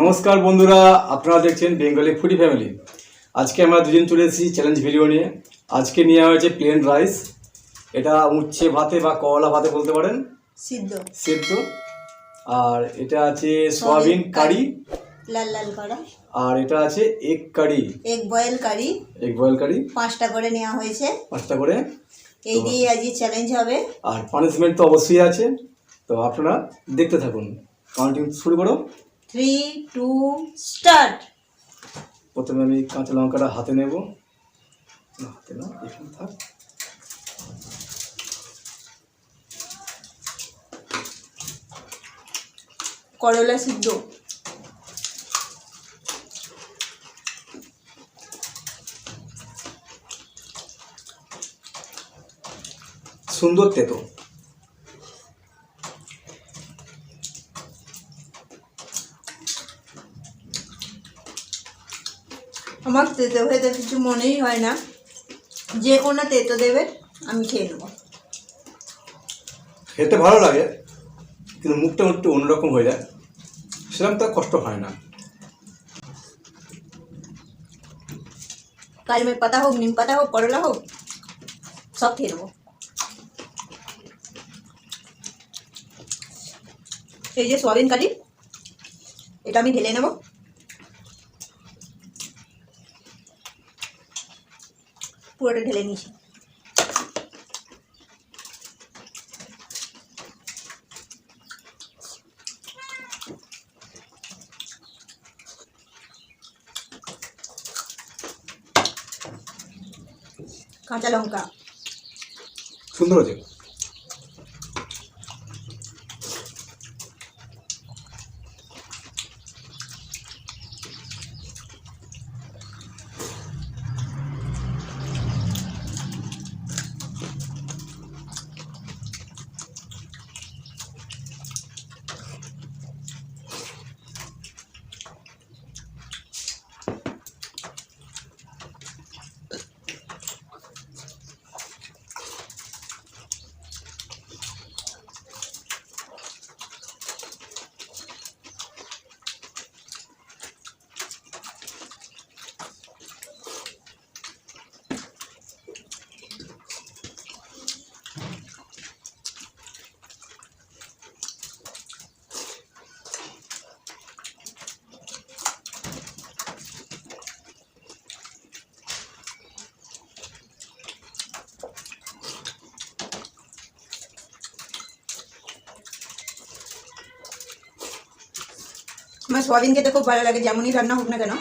নমস্কার বন্ধুরা, আপনারা দেখছেন বেঙ্গলি ফুডি ফ্যামিলি। আজকে আমরা দুজন চলে এসেছি চ্যালেঞ্জ ভিডিও নিয়ে। আজকে নেওয়া হয়েছে প্লেন রাইস, এটা উচ্ছে ভাতে বা কলা ভাতে বলতে পারেন, সিদ্ধ। আর এটা আছে সয়াবিন কারি, লাল লাল করা। আর এটা আছে এগ কারি, এগ বয়েল কারি 5টা করে নেওয়া হয়েছে, 5টা করে। এই দিয়ে আজকে চ্যালেঞ্জ হবে। আর পানিশমেন্ট তো অবশ্যই আছে, তো আপনারা দেখতে থাকুন। কাউন্টিং শুরু করো। 3, 2, স্টার্ট। প্রথমে আমি কাঁচা লঙ্কাটা হাতে নেব, হাতে না এখানে থাক। করলা সিদ্ধ, সুন্দর তেতো, আমার তেতো খেতে কিছু মনেই হয় না, যে কোনো তেতো দেবে আমি খেয়ে নেবো। খেতে ভালো লাগে, কিন্তু মুখটা একটু অন্যরকম হয়ে যায়, সেরকম তার কষ্ট হয় না। কালমের পাতা হোক, নিম পাতা হোক, করলা হোক, সব খেয়ে নেবো। এই যে সয়াবিন কারি, এটা আমি ঢেলে নেব। পুরোটা ঢেলে নিয়েছি। কাঁচা লঙ্কা সুন্দর হয়েছে। আমার সোয়াবিন খেতে খুব ভালো লাগে, যেমনই রান্না হোক না কেন।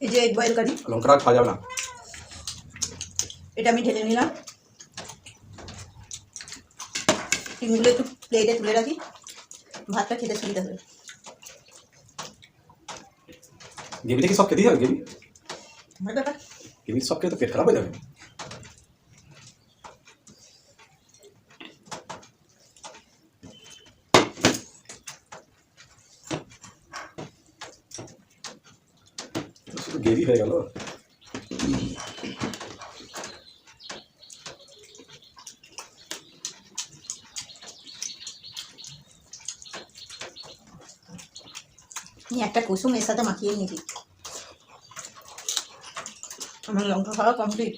এই যে এগ বয়েল কারি, লঙ্কাটা খাওয়া যাবে না। এটা আমি ঢেলে নিলাম। ডিমগুলো একটু প্লেটে তুলে রাখি, ভাতটা খেতে সুবিধা হবে। গ্রেভিটা কি সব খেতেই হবে? গ্রেভি আমার ব্যাপার, গ্রেভি সব খেয়ে তো পেট খারাপ হয়ে যাবে। শুধু গ্রেভি হয়ে গেল। আমি একটা কুসুম এর সাথে মাখিয়ে নিয়েছি। আমার লঙ্কা খাওয়া কমপ্লিট।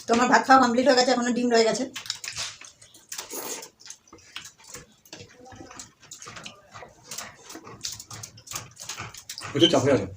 তোমার ভাত খাওয়া কমপ্লিট হয়ে গেছে, এখনো ডিম রয়ে গেছে। প্রচুর চাপ হয়ে আছে।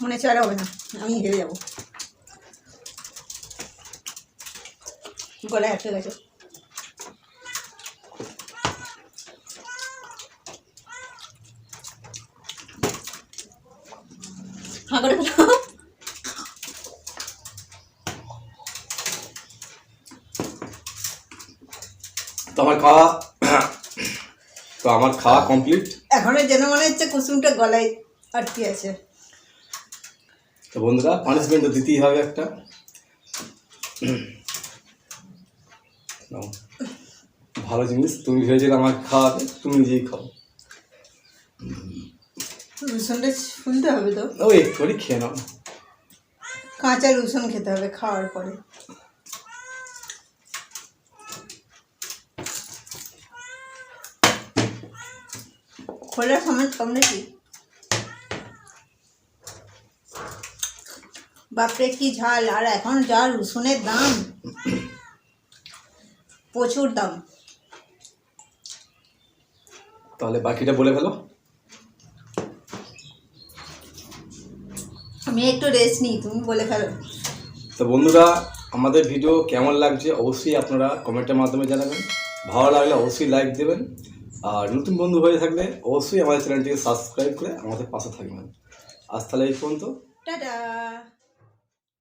মনে হচ্ছে আর হবে না, আমি হেরে যাবো। গলায় আটকে গেছে। হাঁ করে ফেলো। তো আমার খাওয়া কমপ্লিট। এখনো যেন মনে হচ্ছে কুসুমটা গলায় আটকে আছে। তো বন্ধুরা, পানিশমেন্ট তো দিতেই হবে একটা। নাও, ভালো জিনিস তুমি ভেবেছিলে আমাকে খাওয়াতে, তুমি নিজেই খাও। রসুনটা ফুলতে হবে তো, ওই একটু করে খেয়ে নাও। কাঁচা রসুন খেতে হবে খাওয়ার পরে। খোলার সময় কম নাকি? বাপরে কি ঝাল! আর এখন যা রসুনের দাম, প্রচুর দাম। তাহলে বাকিটা বলে ফেলো। আমি একটু রেস্ট নিই, তুমি বলে ফেলো। তো বন্ধুরা, আমাদের ভিডিও কেমন লাগছে অবশ্যই আপনারা কমেন্টের মাধ্যমে জানাবেন। ভালো লাগলে অবশ্যই লাইক দেবেন। আর নতুন বন্ধু হয়ে থাকলে অবশ্যই আমাদের চ্যানেলটিকে সাবস্ক্রাইব করে আমাদের পাশে থাকবেন। আজ তাহলে এই পর্যন্ত। টাটা।